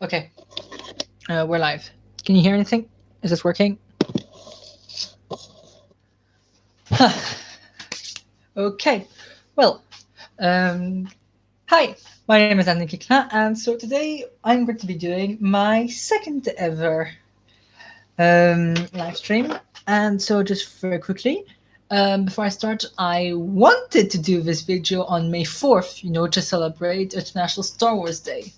Okay. We're live. Can you hear anything? Is this working? Okay. Well, um, hi. My name is Andy Kikla, and so today I'm going to be doing my second ever live stream. And so, just very quickly, before I start, I wanted to do this video on May 4th, to celebrate International Star Wars Day.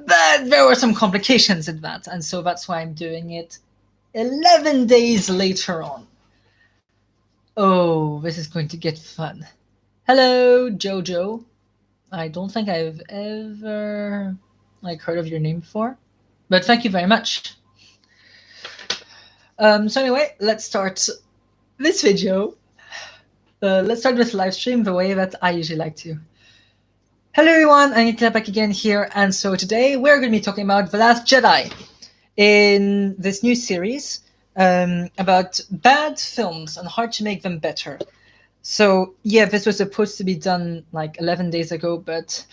But there were some complications in that, and so that's why I'm doing it 11 days later on. Oh, this is going to get fun. Hello, Jojo. I don't think I've ever heard of your name before, but thank you very much. So anyway, let's start this video. Let's start this live stream the way that I usually like to. Hello everyone, I'm Nikla back again here, and so today we're going to be talking about The Last Jedi in this new series about bad films and how to make them better. So yeah, this was supposed to be done like 11 days ago, but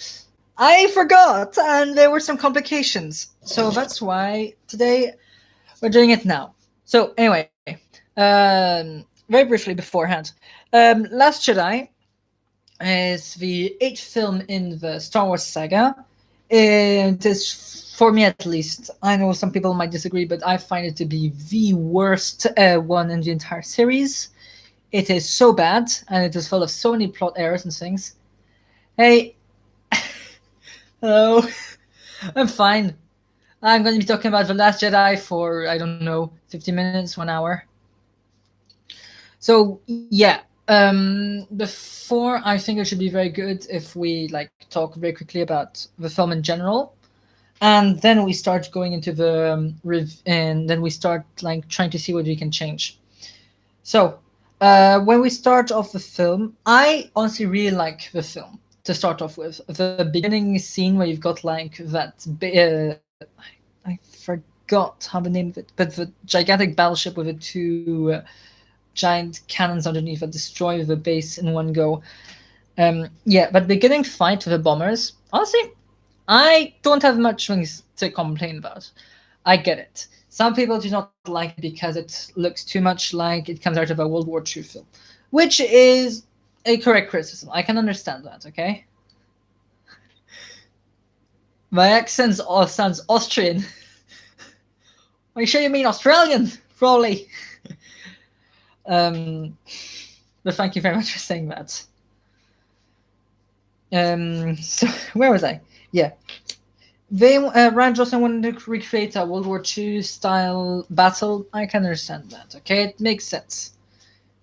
I forgot and there were some complications. So that's why today we're doing it now. So anyway, very briefly beforehand, Last Jedi is the 8th film in the Star Wars saga. It is, for me at least, I know some people might disagree, but I find it to be the worst one in the entire series. It is so bad, and it is full of so many plot errors and things. Hey, hello, I'm fine. I'm going to be talking about The Last Jedi for, I don't know, 50 minutes, 1 hour. So, yeah, before, I think it should be very good if we talk very quickly about the film in general, and then we start going into the and then we start trying to see what we can change. So when we start off the film, I honestly really like the film to start off with. The beginning scene where you've got that I forgot how the name of it, but the gigantic battleship with the two giant cannons underneath that destroy the base in one go. Yeah, but beginning fight with the bombers, honestly, I don't have much things to complain about. I get it. Some people do not like it because it looks too much like it comes out of a World War II film, which is a correct criticism. I can understand that, okay? My accent sounds Austrian. Are you sure you mean Australian, Frawley? But thank you very much for saying that. So where was I? Yeah. Ryan Johnson wanted to recreate a World War II style battle. I can understand that, okay? It makes sense.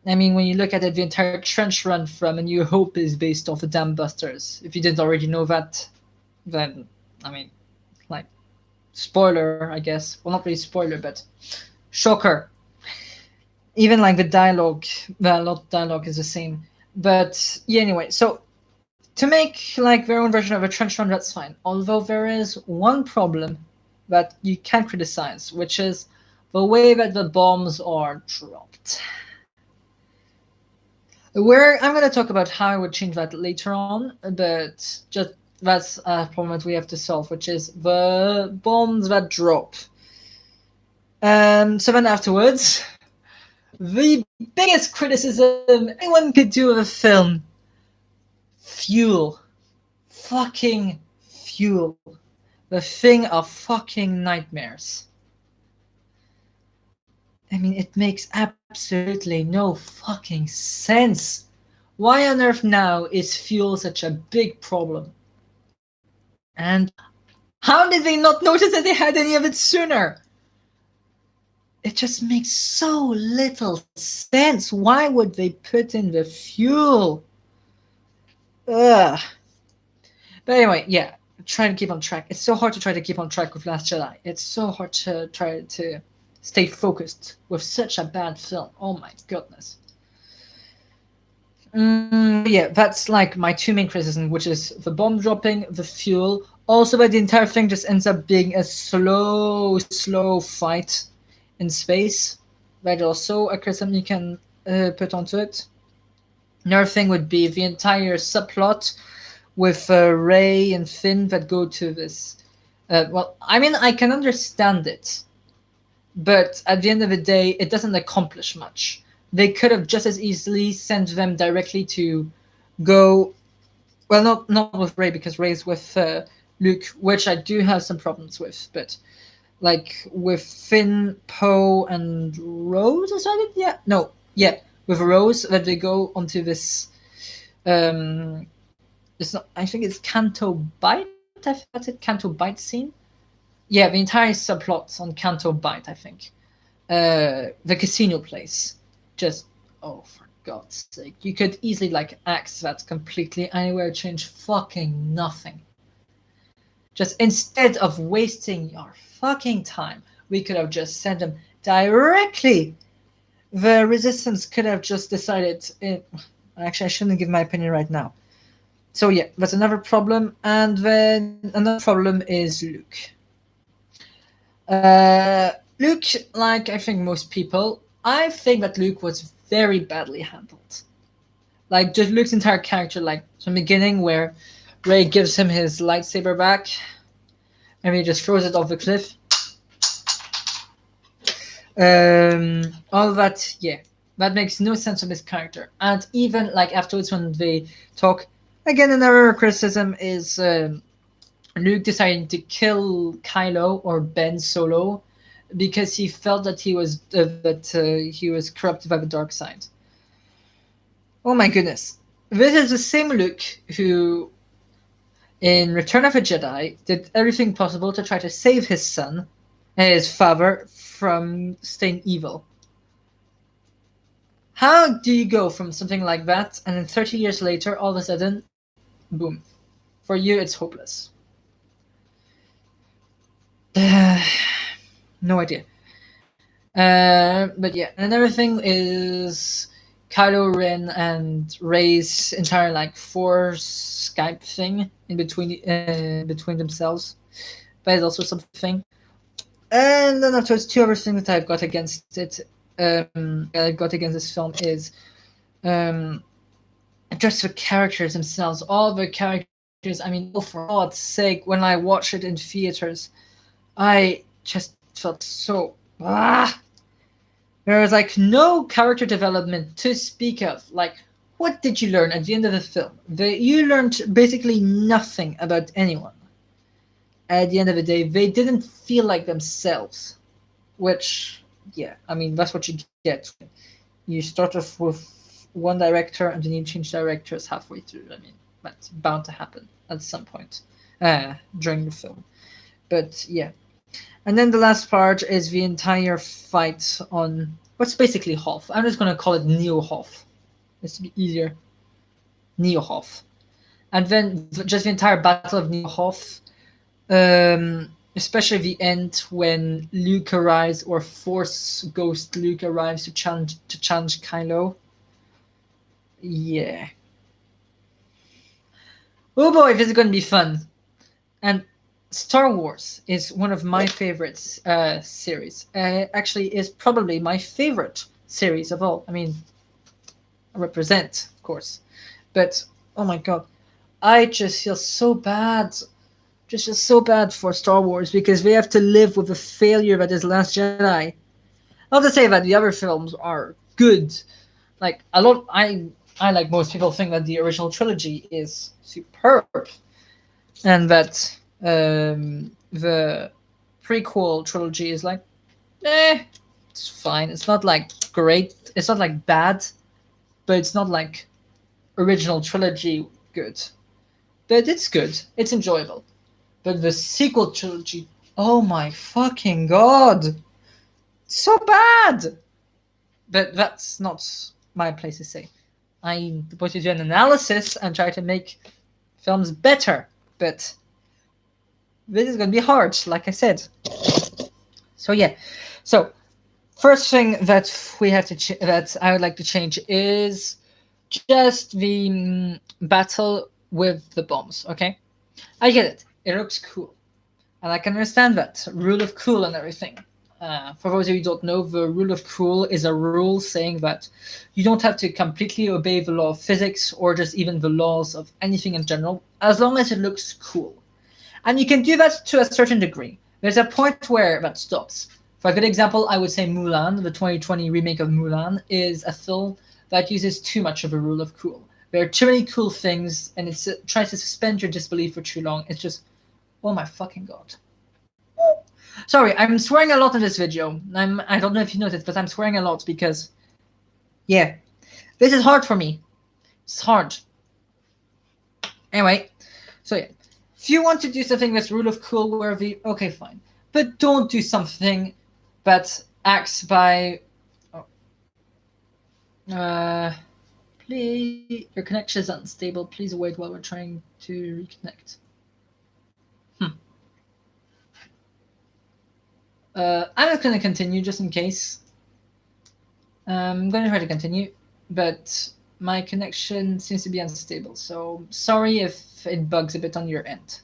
I mean, when you look at it, the entire trench run from A New Hope is based off the Dam Busters. If you didn't already know that, then, I mean, spoiler, I guess. Well, not really spoiler, but shocker. Even the dialogue, well, a lot of dialogue is the same. But yeah, anyway, so to make their own version of a trench run, that's fine. Although there is one problem that you can criticize, which is the way that the bombs are dropped. I'm going to talk about how I would change that later on, but just that's a problem that we have to solve, which is the bombs that drop. So then afterwards, the biggest criticism anyone could do of a film: fuel. Fucking fuel. The thing of fucking nightmares. I mean, it makes absolutely no fucking sense. Why on earth now is fuel such a big problem? And how did they not notice that they had any of it sooner? It just makes so little sense. Why would they put in the fuel? Ugh. But anyway, yeah, trying to keep on track. It's so hard to try to keep on track with Last Jedi. It's so hard to try to stay focused with such a bad film. Oh my goodness. Yeah, that's my two main criticisms, which is the bomb dropping, the fuel. Also, that the entire thing just ends up being a slow fight in space. That also a criticism you can put onto it. Another thing would be the entire subplot with Rey and Finn that go to this Well, I mean, I can understand it, but at the end of the day, it doesn't accomplish much. They could have just as easily sent them directly to go. Well, not with Ray, because Ray's with Luke, which I do have some problems with. But like with Finn, Poe, and Rose, is that it? Yeah, no, yeah, with Rose, that they go onto this. It's not. I think it's Canto Bite. I think that's it. Canto Bite scene. Yeah, the entire subplot on Canto Bite. I think the casino place. Just for God's sake, you could easily like axe that completely anywhere, change fucking nothing. Just instead of wasting your fucking time, we could have just sent them directly. The resistance could have just decided. Actually, I shouldn't give my opinion right now. So yeah, that's another problem. And then another problem is Luke. Luke, like I think most people, I think that Luke was very badly handled. Like just Luke's entire character, like from the beginning where Ray gives him his lightsaber back, and he just throws it off the cliff. All that, yeah, that makes no sense of his character. And even like afterwards when they talk, again another criticism is Luke deciding to kill Kylo or Ben Solo because he felt that he was corrupted by the dark side. Oh my goodness. This is the same Luke who, in Return of a Jedi, did everything possible to try to save his son and his father from staying evil. How do you go from something like that and then 30 years later, all of a sudden, boom. For you, it's hopeless. No idea. But yeah, another thing is Kylo Ren and Rey's entire like Force Skype thing in between themselves. But it's also something. And then afterwards, two other things that I've got against it. I've got against this film is just the characters themselves. All the characters. I mean, for God's sake, when I watched it in theaters, I just felt so there was like no character development to speak of. Like, what did you learn at the end of the film? You learned basically nothing about anyone. At the end of the day, they didn't feel like themselves. Which, yeah, I mean, that's what you get. You start off with one director and then you change directors halfway through. I mean, that's bound to happen at some point during the film. But yeah. And then the last part is the entire fight on what's basically Hoth. I'm just going to call it Neo Hoth. It's to be easier. Neo Hoth. And then just the entire battle of Neo Hoth. Especially the end when Luke arrives, or Force Ghost Luke arrives to challenge Kylo. Yeah. Oh boy, this is going to be fun. And Star Wars is one of my favorite series. Actually, is probably my favorite series of all. I mean, I represent, of course, but oh my god, I just feel so bad. Just feel so bad for Star Wars because they have to live with the failure that is Last Jedi. Not to say that the other films are good. Like a lot, I like most people think that the original trilogy is superb, and that the prequel trilogy is like, it's fine. It's not like great. It's not like bad, but it's not like original trilogy good. But it's good. It's enjoyable. But the sequel trilogy, oh my fucking god, so bad. But that's not my place to say. I'm supposed to do an analysis and try to make films better, but this is going to be hard, like I said. So yeah. So first thing that we have to that I would like to change is just the battle with the bombs. Okay, I get it. It looks cool, and I can understand that rule of cool and everything. For those of you who don't know, the rule of cool is a rule saying that you don't have to completely obey the law of physics or just even the laws of anything in general, as long as it looks cool. And you can do that to a certain degree. There's a point where that stops. For a good example, I would say Mulan, the 2020 remake of Mulan, is a film that uses too much of a rule of cool. There are too many cool things, and it tries to suspend your disbelief for too long. It's just, oh my fucking god. Sorry, I'm swearing a lot in this video. I don't know if you noticed, but I'm swearing a lot because, yeah, this is hard for me. It's hard. Anyway, so yeah, if you want to do something that's rule of cool worthy, okay, fine, but don't do something that acts by. Please, your connection is unstable. Please wait while we're trying to reconnect. I'm not going to continue just in case. I'm going to try to continue, but my connection seems to be unstable, so sorry if it bugs a bit on your end.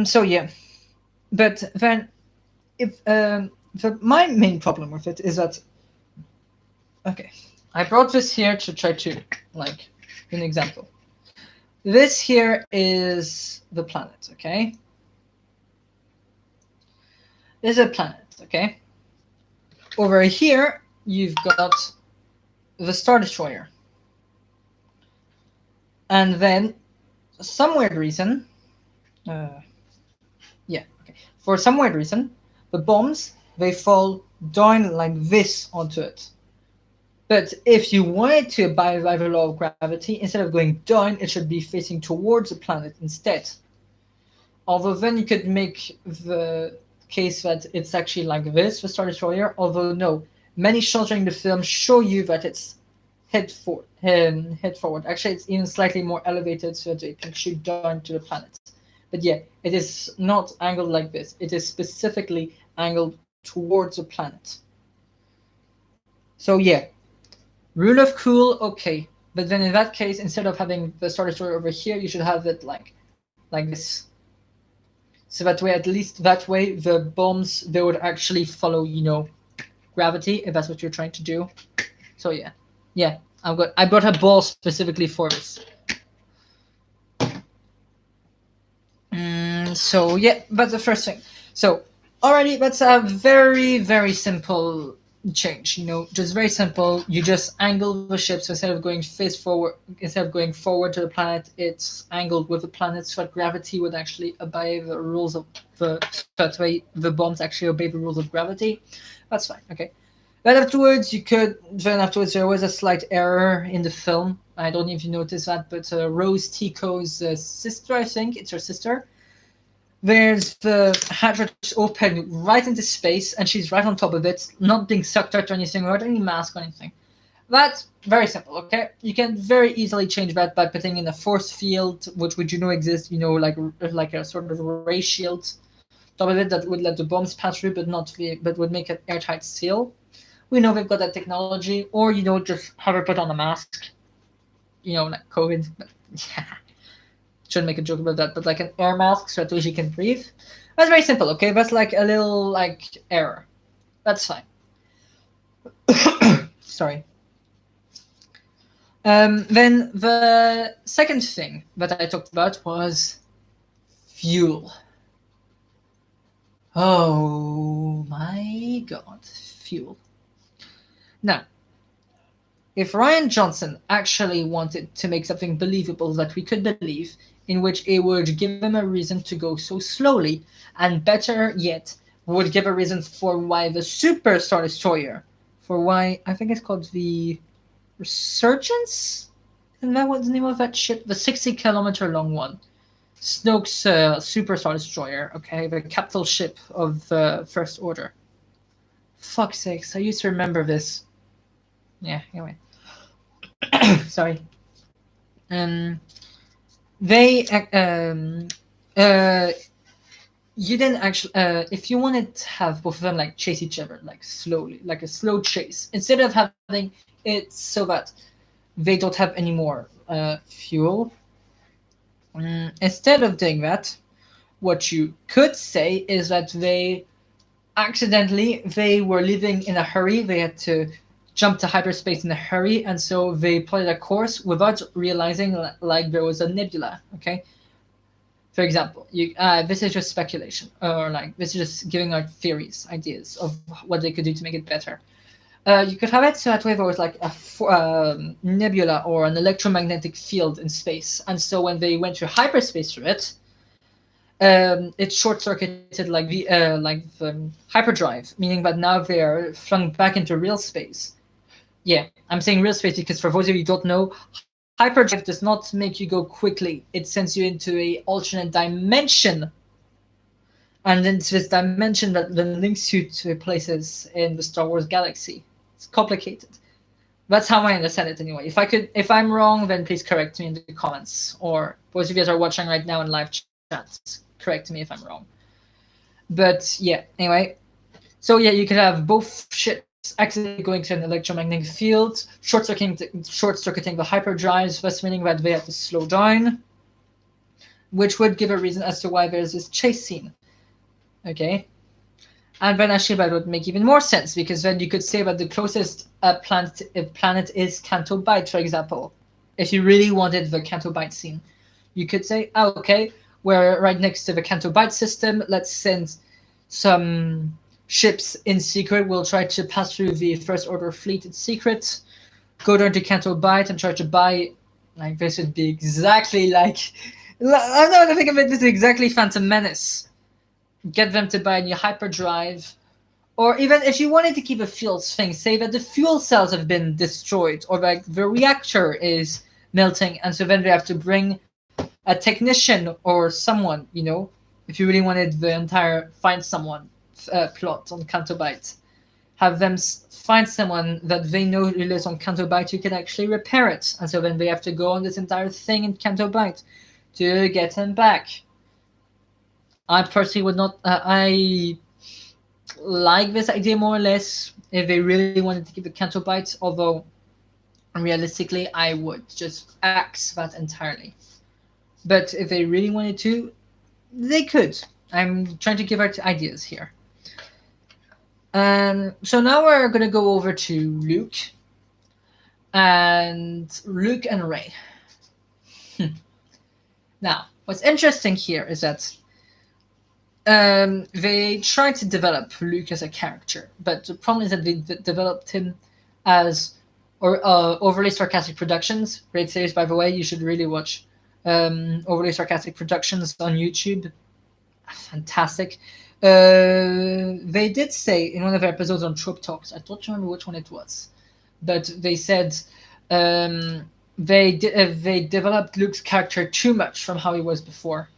So yeah, but then if my main problem with it is that, okay, I brought this here to try to like an example. This here is the planet, okay? This is a planet, okay? Over here, you've got the Star Destroyer. And then, for some weird reason, for some weird reason, the bombs, they fall down like this onto it. But if you wanted to abide by the law of gravity, instead of going down, it should be facing towards the planet instead. Although then you could make the case that it's actually like this, the Star Destroyer, although no. Many shots during the film show you that it's head forward. Actually, it's even slightly more elevated so that it can shoot down to the planet. But yeah, it is not angled like this. It is specifically angled towards the planet. So yeah, rule of cool, okay. But then in that case, instead of having the Star Destroyer over here, you should have it like this. So that way, at least that way, the bombs, they would actually follow, gravity, if that's what you're trying to do. So yeah, I brought a ball specifically for this. So yeah, that's the first thing. So already, that's a very, very simple change. Just very simple. You just angle the ship, so instead of going forward to the planet, it's angled with the planet, so that gravity would actually obey the rules of that way the bombs actually obey the rules of gravity. That's fine, okay. But afterwards, there was a slight error in the film. I don't know if you noticed that, but Rose Tico's sister, I think it's her sister. There's the hatch open right into space, and she's right on top of it, not being sucked out or anything, without any mask or anything. That's very simple, okay? You can very easily change that by putting in a force field, which exists, like a sort of ray shield top of it that would let the bombs pass through, but would make it airtight seal. We know we've got that technology, or just have her put on a mask, like COVID. But yeah. Shouldn't make a joke about that, but like an air mask so at least you can breathe. That's very simple, okay? That's like a little error. That's fine. Sorry. Then the second thing that I talked about was fuel. Oh my god, fuel. Now, if Rian Johnson actually wanted to make something believable that we could believe, in which it would give him a reason to go so slowly, and better yet, would give a reason for why the Super Star Destroyer, for why, I think it's called the Resurgence? Isn't that what the name of that ship? The 60-kilometer long one. Snoke's Super Star Destroyer, okay? The capital ship of the First Order. Fuck's sakes, I used to remember this. Yeah, anyway. Sorry. You didn't actually, if you wanted to have both of them chase each other, slowly, like a slow chase, instead of having it so that they don't have any more fuel, instead of doing that, what you could say is that they were leaving in a hurry. They had to jump to hyperspace in a hurry, and so they plotted a course without realizing there was a nebula, okay? For example, this is just speculation, or like this is just giving out theories, ideas of what they could do to make it better. You could have it so that way there was like a nebula or an electromagnetic field in space, and so when they went to hyperspace through it short-circuited like the hyperdrive, meaning that now they are flung back into real space. Yeah, I'm saying real space because for those of you who don't know, hyperdrive does not make you go quickly. It sends you into a alternate dimension, and it's this dimension that then links you to places in the Star Wars galaxy. It's complicated. That's how I understand it anyway. If I'm wrong, then please correct me in the comments, or those of you that are watching right now in live chats, correct me if I'm wrong. But yeah, anyway. So yeah, you could have both ships accidentally going to an electromagnetic field, short-circuiting the hyperdrives, thus meaning that they had to slow down, which would give a reason as to why there's this chase scene. Okay? And then actually that would make even more sense, because then you could say that the closest planet is Canto Bight, for example. If you really wanted the Canto Bight scene, you could say, oh, okay, we're right next to the Canto Bight system, let's send some ships in secret. We'll try to pass through the First Order fleet in secret, go down to Canto Bight and try to buy, like, this would be exactly like, I don't know what to think of it, this is exactly Phantom Menace. Get them to buy a new hyperdrive, or even if you wanted to keep a fuel thing, say that the fuel cells have been destroyed, or like the reactor is melting, and so then they have to bring a technician or someone, you know, if you really wanted the entire find someone plot on Canto Bight, have them find someone that they know who lives on Canto Bight who can actually repair it, and so then they have to go on this entire thing in Canto Bight to get him back. I personally would not. I like this idea more or less if they really wanted to keep the Canto Bight, although realistically I would just axe that entirely. But if they really wanted to, they could. I'm trying to give out ideas here. So now we're going to go over to Luke and Rey. Now, what's interesting here is that they tried to develop Luke as a character, but the problem is that they developed him as Overly Sarcastic Productions. Great series, by the way. You should really watch Overly Sarcastic Productions on YouTube. Fantastic. They did say in one of their episodes on Trope Talks, I don't remember which one it was, but they said they developed Luke's character too much from how he was before.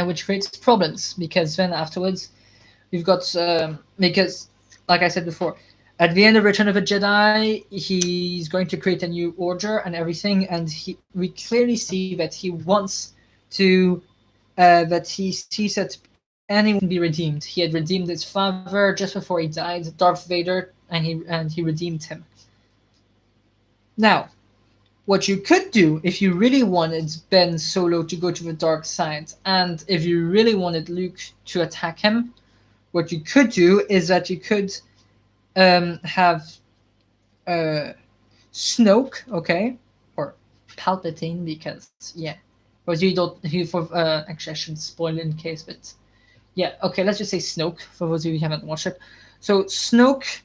Which creates problems, because then afterwards we've got because, like I said before, at the end of Return of the Jedi, he's going to create a new order and everything, and we clearly see that he wants to that he sees that anyone can be redeemed. He had redeemed his father just before he died, Darth Vader, and he redeemed him. Now, what you could do if you really wanted Ben Solo to go to the dark side, and if you really wanted Luke to attack him, what you could do is that you could have Snoke, okay, or Palpatine, because yeah, or you don't. Actually, I shouldn't spoil it in case, but yeah, okay, let's just say Snoke for those of you who haven't watched it. So Snoke.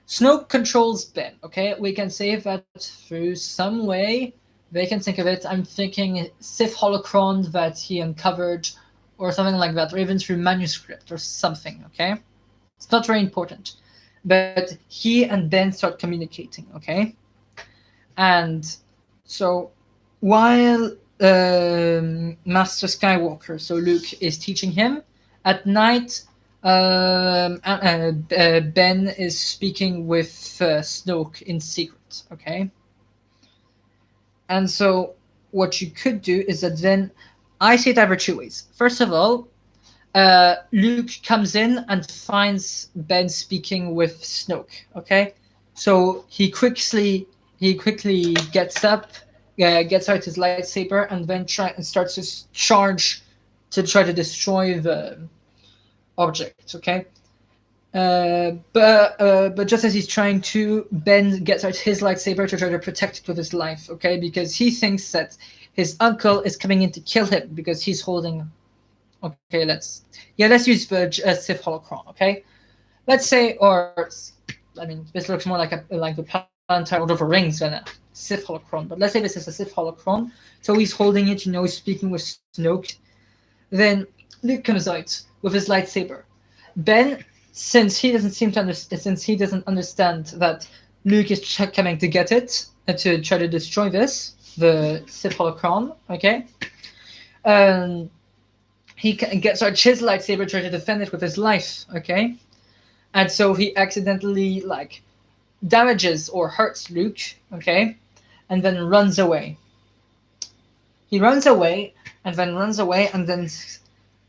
Snoke controls Ben, okay? We can say that through some way. They can think of it. I'm thinking Sith holocron that he uncovered, or something like that, or even through manuscript or something, okay? It's not very important. But he and Ben start communicating, okay? And so while Master Skywalker, so Luke, is teaching him, at night, Ben is speaking with Snoke in secret, okay? And so what you could do is that then, I see it either two ways. First of all, Luke comes in and finds Ben speaking with Snoke, okay? So he quickly gets up, gets out his lightsaber, and then starts to charge to try to destroy the object, okay? But just as he's trying to, Ben gets out his lightsaber to try to protect it with his life, okay? Because he thinks that his uncle is coming in to kill him because he's holding. Okay, let's use the Sith holocron. Okay, let's say, or I mean, this looks more like the planetary Lord of the Rings than a Sith holocron. But let's say this is a Sith holocron. So he's holding it, speaking with Snoke. Then Luke comes out with his lightsaber. Ben, since he doesn't understand that Luke is coming to get it to try to destroy the Sith holocron. Okay, he gets out his lightsaber, trying to defend it with his life. Okay, and so he accidentally damages or hurts Luke. Okay, and then runs away. He runs away, and then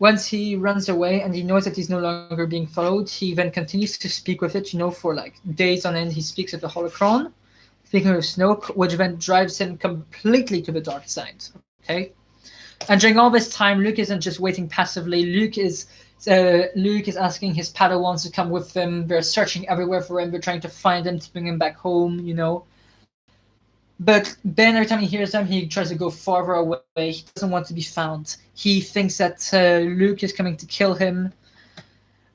once he runs away and he knows that he's no longer being followed, he then continues to speak with it, for days on end. He speaks with the holocron, speaking with Snoke, which then drives him completely to the dark side. Okay, and during all this time, Luke isn't just waiting passively. Luke is asking his Padawans to come with him. They're searching everywhere for him. They're trying to find him to bring him back home. But Ben, every time he hears them, he tries to go farther away. He doesn't want to be found. He thinks that Luke is coming to kill him.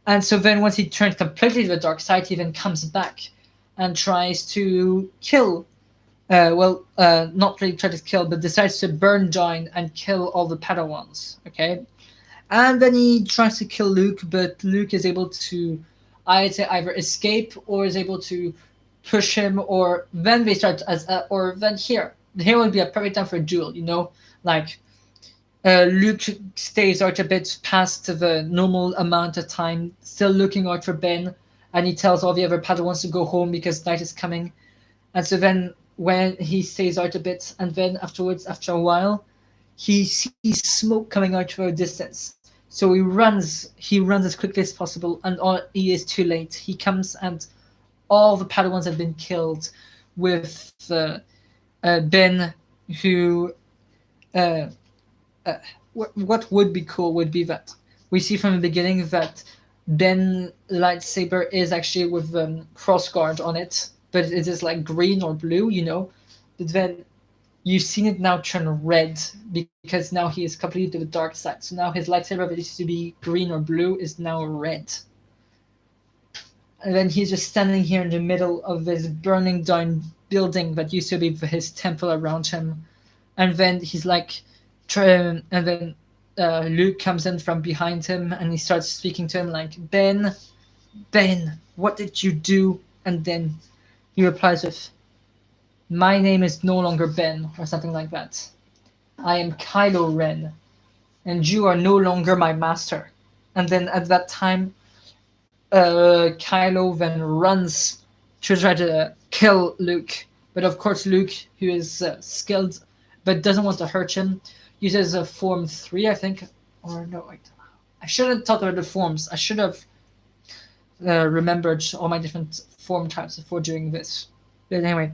And so then once he turns completely to the dark side, he then comes back and tries to kill. Not really try to kill, but decides to burn down and kill all the Padawans. Okay? And then he tries to kill Luke, but Luke is able to, I'd say, either escape or is able to push him, or then they start or then here would be a perfect time for a duel. Luke stays out a bit past the normal amount of time, still looking out for Ben, and he tells all the other Padawans to go home because night is coming. And so then when he stays out a bit, and then afterwards, after a while, he sees smoke coming out from a distance. So he runs as quickly as possible, and he is too late. He comes and all the Padawans have been killed, with Ben, who what would be cool would be that we see from the beginning that Ben's lightsaber is actually with crossguard on it, but it is green or blue, But then you've seen it now turn red because now he is completely to the dark side. So now his lightsaber that used to be green or blue is now red. And then he's just standing here in the middle of this burning down building that used to be his temple around him. And then he's and then Luke comes in from behind him and he starts speaking to him Ben, what did you do? And then he replies with, my name is no longer Ben, or something like that. I am Kylo Ren, and you are no longer my master. And then at that time, Kylo then runs to try to kill Luke, but of course Luke, who is skilled but doesn't want to hurt him, uses a form 3, I think, or no, wait. I shouldn't talk about the forms. I should have remembered all my different form types before doing this. But anyway,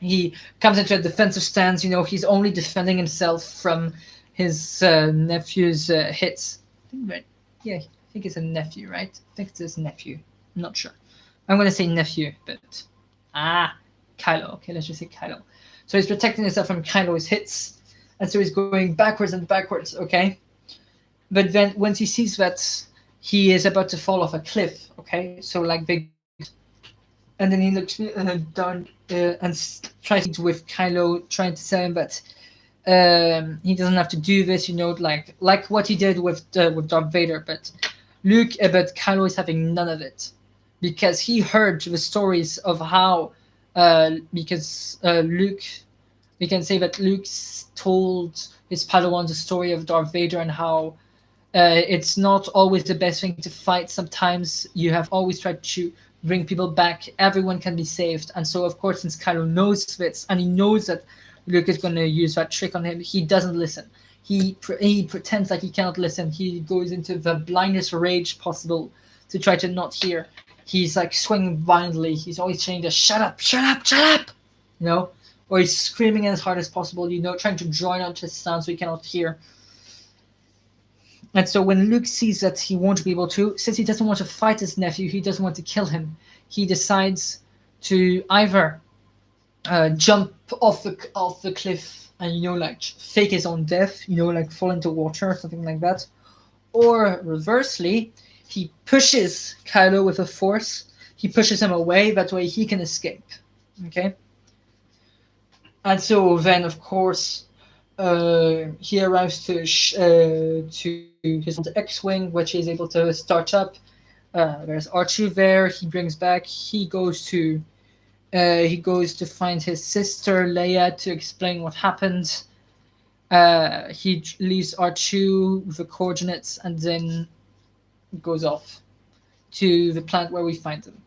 he comes into a defensive stance. He's only defending himself from his nephew's hits. I think it's a nephew, right? I think it's his nephew. I'm not sure. I'm going to say nephew, but Kylo. Okay, let's just say Kylo. So he's protecting himself from Kylo's hits, and so he's going backwards and backwards. Okay, but then once he sees that he is about to fall off a cliff, okay, so big, and then he looks down and tries to with Kylo, trying to tell him that he doesn't have to do this, like what he did with Darth Vader, but Kylo is having none of it, because he heard the stories of how Luke, we can say that Luke told his Padawans the story of Darth Vader and how it's not always the best thing to fight. Sometimes you have always tried to bring people back. Everyone can be saved. And so, of course, since Kylo knows this and he knows that Luke is going to use that trick on him, he doesn't listen. He pretends like he cannot listen. He goes into the blindest rage possible to try to not hear. He's swinging violently. He's always saying to shut up, shut up, shut up, or he's screaming as hard as possible, trying to drown out his sound so he cannot hear. And so when Luke sees that he won't be able to, since he doesn't want to fight his nephew, he doesn't want to kill him, he decides to either jump off the cliff and like fake his own death, like fall into water or something like that. Or reversely, he pushes Kylo with a force. He pushes him away. That way he can escape. Okay. And so then, of course, he arrives to his X-wing, which he's able to start up. There's R2 there. He brings back. He goes to find his sister Leia to explain what happened. He leaves R2 with the coordinates and then goes off to the planet where we find him.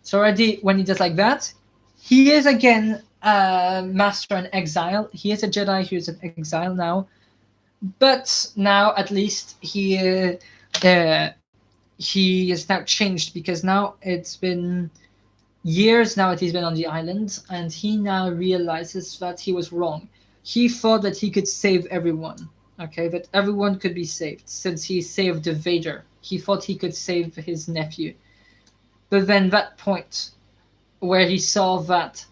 So already when he does like that, he is again a master in exile. He is a Jedi who is in exile now, but now at least he is now changed, because now it's been years now that he's been on the island, and he now realizes that he was wrong. He thought that he could save everyone, okay, that everyone could be saved since he saved Vader. He thought he could save his nephew. But then that point where he saw that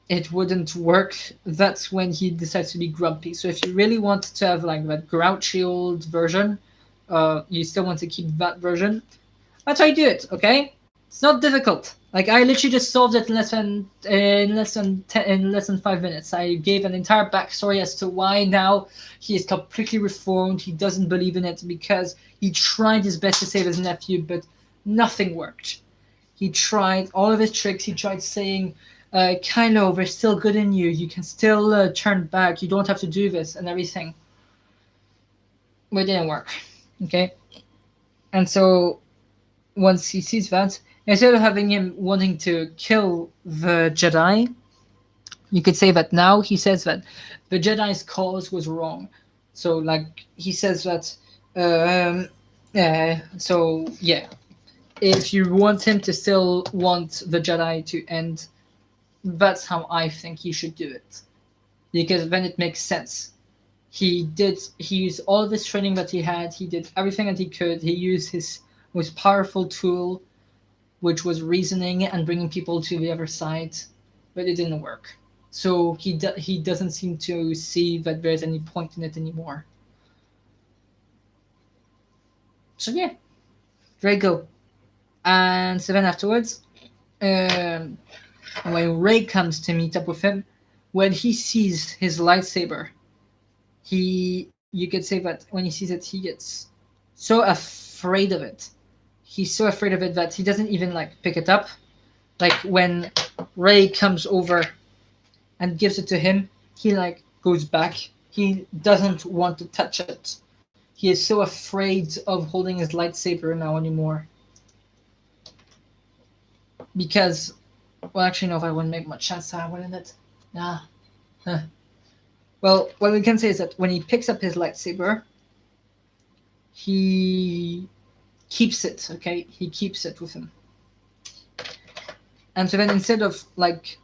it wouldn't work, that's when he decides to be grumpy. So if you really want to have like that grouchy old version, you still want to keep that version, that's how you do it, okay? It's not difficult. Like, I literally just solved it in less than 5 minutes. I gave an entire backstory as to why now he is completely reformed. He doesn't believe in it because he tried his best to save his nephew, but nothing worked. He tried all of his tricks. He tried saying, Kylo, there's still good in you. You can still turn back. You don't have to do this and everything. But it didn't work. Okay? And so once he sees that, instead of having him wanting to kill the Jedi, you could say that now he says that the Jedi's cause was wrong. So, like, he says that, so, yeah. If you want him to still want the Jedi to end, that's how I think he should do it. Because then it makes sense. He used all this training that he had, he did everything that he could, he used his most powerful tool, which was reasoning and bringing people to the other side, but it didn't work. So he doesn't seem to see that there's any point in it anymore. So yeah, there you go. And so then afterwards, when Rey comes to meet up with him, when he sees his lightsaber, you could say that when he sees it, he gets so afraid of it. He's so afraid of it that he doesn't even like pick it up. Like when Rey comes over and gives it to him, he like goes back. He doesn't want to touch it. He is so afraid of holding his lightsaber now anymore. Because, well, actually, no, that wouldn't make much sense, wouldn't it? Nah. Well, what we can say is that when he picks up his lightsaber, he keeps it, okay? He keeps it with him. And so then instead of, like,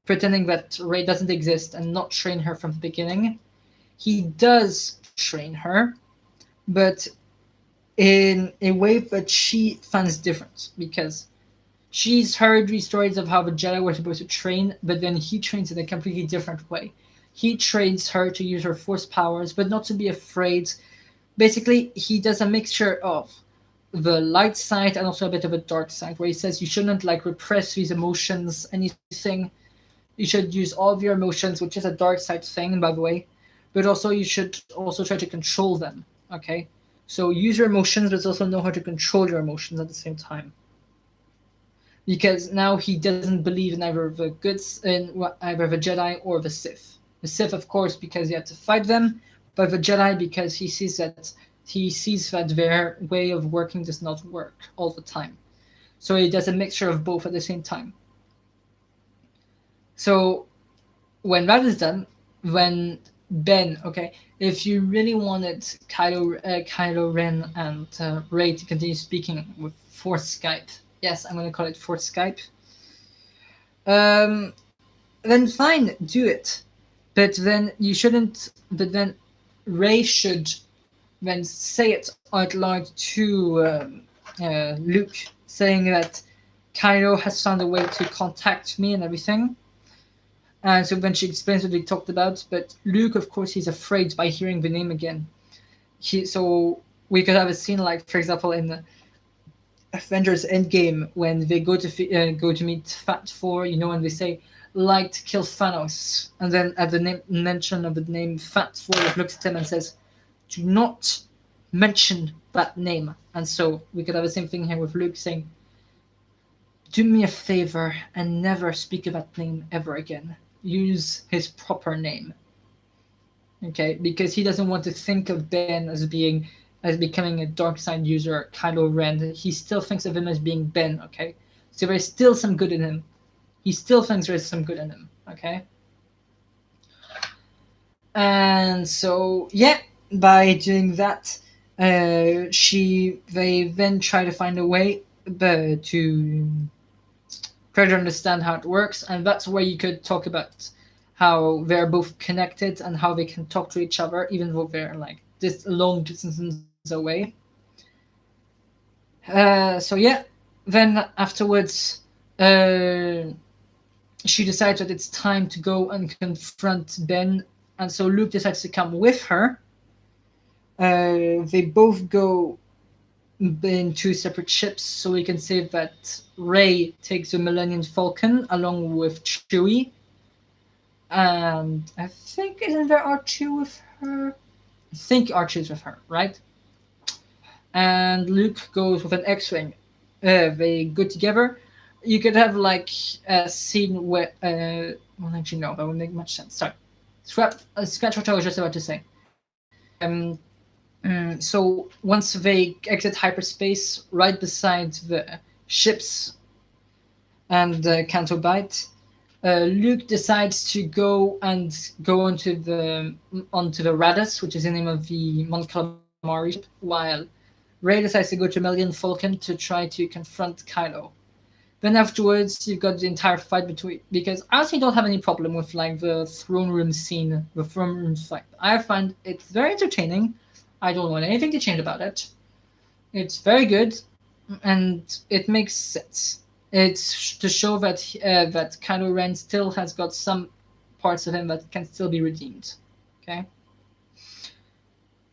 pretending that Rey doesn't exist and not train her from the beginning, he does train her, but in a way that she finds different, because she's heard these stories of how the Jedi were supposed to train, but then he trains in a completely different way. He trains her to use her force powers, but not to be afraid. Basically, he does a mixture of the light side and also a bit of a dark side, where he says you shouldn't like repress these emotions, anything. You should use all of your emotions, which is a dark side thing, by the way, but also you should also try to control them, okay? So use your emotions, but also know how to control your emotions at the same time. Because now he doesn't believe in either the either the Jedi or the Sith. The Sith, of course, because he had to fight them, but the Jedi because he sees that their way of working does not work all the time. So he does a mixture of both at the same time. So when that is done, when Ben, okay, if you really wanted Kylo Ren and Rey to continue speaking with Force Skype, yes, I'm going to call it Force Skype, then fine, do it. But then you shouldn't, but then Rey should then say it out loud to Luke, saying that Kylo has found a way to contact me and everything. And so then she explains what we talked about. But Luke, of course, he's afraid by hearing the name again. So we could have a scene like, for example, in Avengers Endgame when they go to meet Fat Four, and they say Light kill Thanos, and then at the mention of the name Fat Four, it looks at him and says, "Do not mention that name." And so we could have the same thing here with Luke saying, "Do me a favor and never speak of that name ever again. Use his proper name." Okay, because he doesn't want to think of Ben as becoming a dark side user, Kylo Ren. He still thinks of him as being Ben. Okay, so there's still some good in him. He still thinks there's some good in him. Okay, and so yeah, by doing that, they then try to find a way to try to understand how it works, and that's where you could talk about how they're both connected and how they can talk to each other even though they're like this long distances away. So yeah, then afterwards, she decides that it's time to go and confront Ben, and so Luke decides to come with her. They both go in two separate ships, so we can say that Rey takes the Millennium Falcon along with Chewie. And I think, isn't there R2 with her? I think R2's with her, right? And Luke goes with an X-Wing. They go together. You could have like a scene where, well, actually no, that would make much sense. Sorry, scratch what I was just about to say. So once they exit hyperspace, right beside the ships and Canto Bight, Luke decides to go onto the Radus, which is the name of the Mon Calamari ship, while Rey decides to go to Millennium Falcon to try to confront Kylo. Then afterwards, you've got the entire fight because I honestly don't have any problem with like the throne room scene, the throne room fight. I find it very entertaining. I don't want anything to change about it. It's very good, and it makes sense. It's to show that that Kylo Ren still has got some parts of him that can still be redeemed. Okay.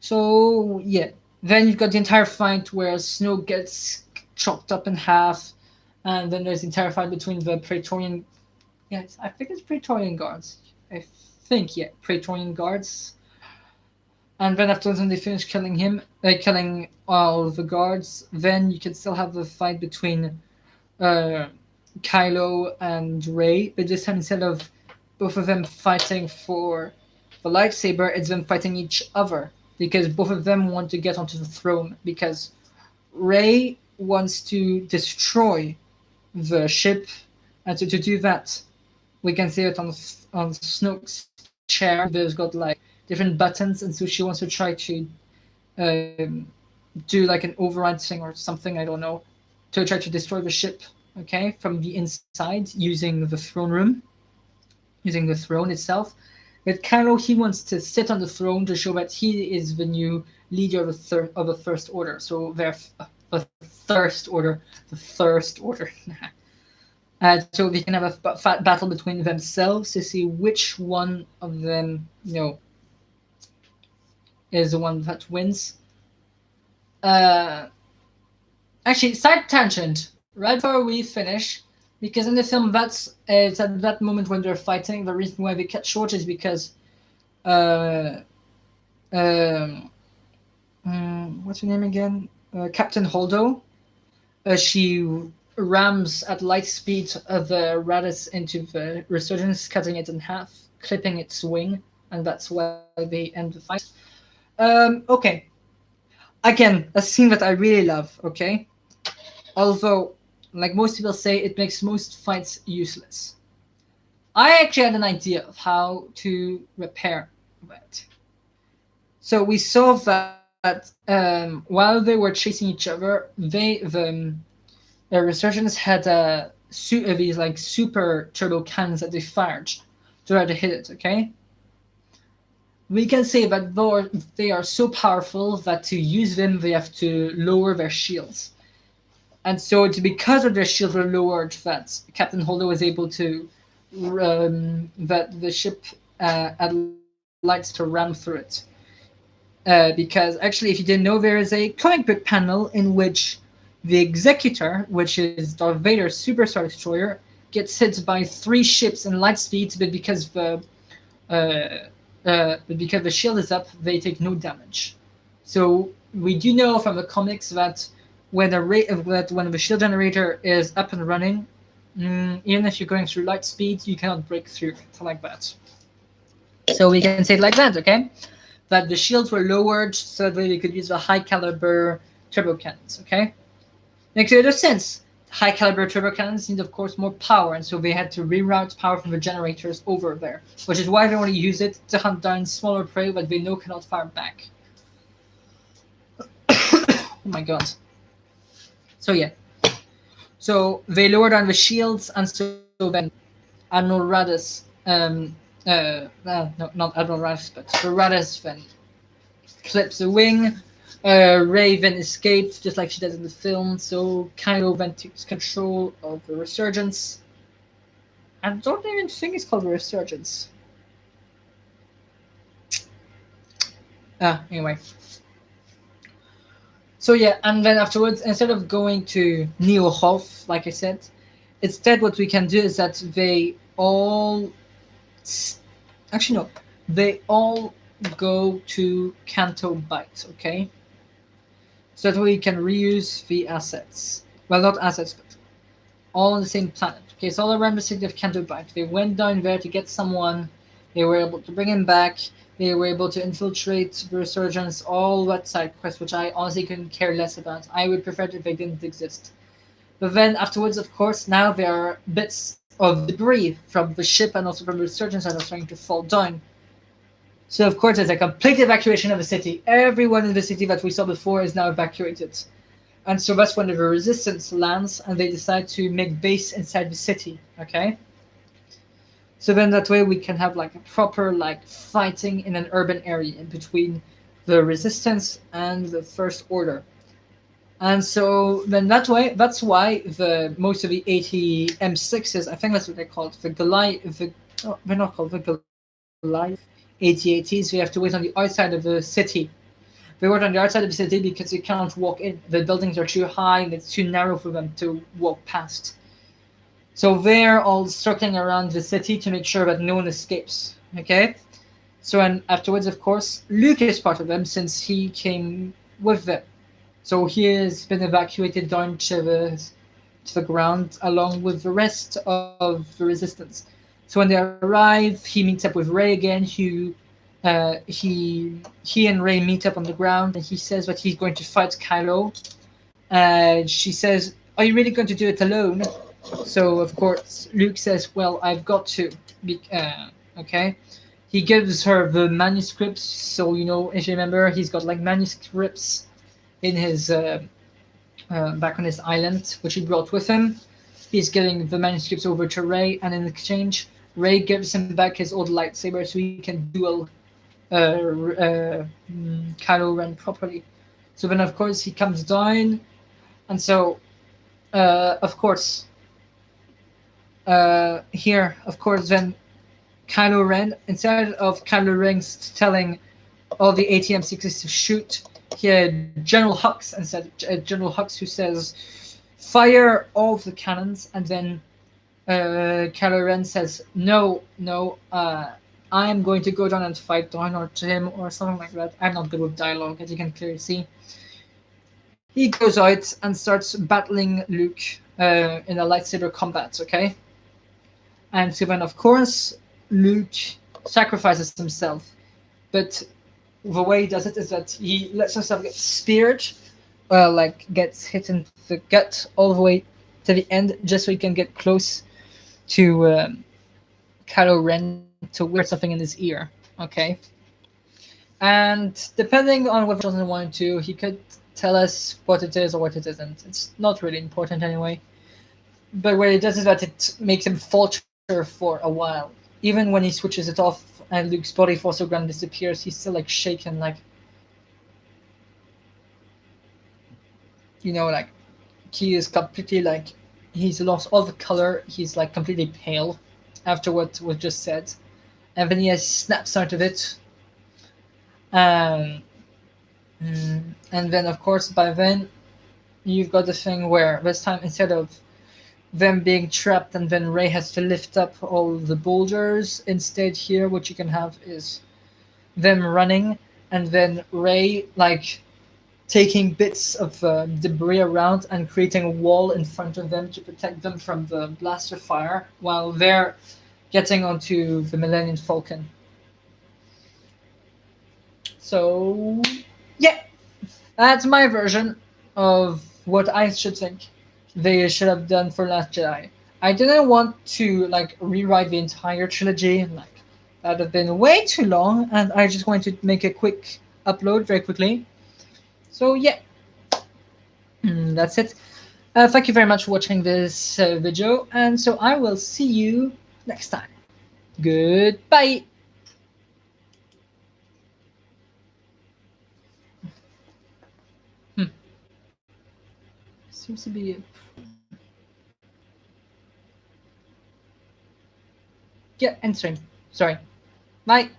So yeah, then you've got the entire fight where Snoke gets chopped up in half, and then there's the entire fight between the Praetorian. Yes, I think it's Praetorian guards. I think Praetorian guards. And then afterwards, when they finish killing all the guards, then you can still have the fight between Kylo and Rey, but this time instead of both of them fighting for the lightsaber, it's them fighting each other because both of them want to get onto the throne. Because Rey wants to destroy the ship, and so to do that, we can see it on Snoke's chair. There's got like different buttons, and so she wants to try to do like an override thing or something, I don't know, to try to destroy the ship, okay, from the inside using the throne itself. But Kylo, he wants to sit on the throne to show that he is the new leader of the First Order. So the Thirst Order. So they can have a fat battle between themselves to see which one of them, is the one that wins. Actually, side tangent. Right before we finish, because in the film, it's at that moment when they're fighting. The reason why they cut short is because, what's her name again? Captain Holdo. She rams at light speed the Radis into the Resurgence, cutting it in half, clipping its wing, and that's why they end the fight. Okay. Again, a scene that I really love, okay? Although, like most people say, it makes most fights useless. I actually had an idea of how to repair that. So we saw that while they were chasing each other, the Resurgence had these like super turbo cannons that they fired to try to hit it, okay? We can say that they are so powerful that to use them, they have to lower their shields. And so it's because of their shields were lowered that Captain Holdo was able to that the ship had lights to ram through it. Because actually, if you didn't know, there is a comic book panel in which the Executor, which is Darth Vader's superstar destroyer, gets hit by 3 ships in light speed, uh, but because the shield is up, they take no damage. So we do know from the comics that when the shield generator is up and running, even if you're going through light speed, you cannot break through it like that. So we can say it like that, okay? That the shields were lowered so that we could use the high caliber turbo cannons, okay? Makes a lot of sense. High caliber turbo cannons need, of course, more power, and so they had to reroute power from the generators over there, which is why they only use it to hunt down smaller prey that they know cannot fire back. Oh my god. So yeah. So they lower down the shields, and so then Admiral Radis, no, not Admiral Radis, but Radis then clips a wing. Rey then escapes, just like she does in the film. So Kylo then takes control of the Resurgence. I don't even think it's called the Resurgence. Anyway. So yeah, and then afterwards, instead of going to Neo Hoth, like I said, instead what we can do is that they all... Actually, no. They all go to Canto Bight, okay? So that we can reuse the assets. Well, not assets, but all on the same planet. Okay, it's all around the city of Canto Bight. They went down there to get someone. They were able to bring him back. They were able to infiltrate the Resurgence, all that side quests, which I honestly couldn't care less about. I would prefer it if they didn't exist. But then afterwards, of course, now there are bits of debris from the ship and also from the Resurgence that are starting to fall down. So of course, there's a complete evacuation of the city. Everyone in the city that we saw before is now evacuated. And so that's when the Resistance lands and they decide to make base inside the city, okay? So then that way we can have like a proper like fighting in an urban area in between the Resistance and the First Order. And so then that's why the most of the 80 M6s, I think that's what they're called, they're not called the Goliath 8080s, we have to wait on the outside of the city. They wait on the outside of the city because you can't walk in. The buildings are too high and it's too narrow for them to walk past. So they're all circling around the city to make sure that no one escapes. Okay? So and afterwards, of course, Luke is part of them since he came with them. So he has been evacuated down to the ground along with the rest of the Resistance. So when they arrive, he meets up with Rey again. He and Rey meet up on the ground, and he says that he's going to fight Kylo. She says, "Are you really going to do it alone?" So of course Luke says, "Well, I've got to." Okay. He gives her the manuscripts. So if you remember, he's got like manuscripts in his back on his island, which he brought with him. He's giving the manuscripts over to Rey, and in exchange, Rey gives him back his old lightsaber so he can duel Kylo Ren properly. So then, of course, he comes down, and so, of course, here, of course, then Kylo Ren, instead of Kylo Ren telling all the ATM-6s to shoot, he had General Hux instead. General Hux who says, "Fire all of the cannons," and then Kylo Ren says, "No, I am going to go down and fight Dawn or Jim or something like that." I'm not good with dialogue, as you can clearly see. He goes out and starts battling Luke in a lightsaber combat, okay? And so then, of course, Luke sacrifices himself. But the way he does it is that he lets himself get speared, gets hit in the gut all the way to the end, just so he can get close to Kylo Ren to whisper something in his ear, okay? And depending on what he doesn't want to, he could tell us what it is or what it isn't. It's not really important anyway. But what it does is that it makes him falter for a while. Even when he switches it off and Luke's body force ground disappears, he's still like shaken, like like he is completely like he's lost all the color. He's like completely pale. after what was just said. And then he snaps out of it. Um, and then, of course, by then, you've got the thing where this time, instead of them being trapped and then Ray has to lift up all the boulders, instead, here, what you can have is them running and then Ray, like, taking bits of debris around and creating a wall in front of them to protect them from the blaster fire while they're getting onto the Millennium Falcon. So, yeah, that's my version of what I should think they should have done for Last Jedi. I didn't want to like rewrite the entire trilogy, like that'd have been way too long, and I just wanted to make a quick upload very quickly. So yeah, that's it. Thank you very much for watching this video, and so I will see you next time. Goodbye. Hmm. Seems to be. Yeah, end stream. Sorry. Bye.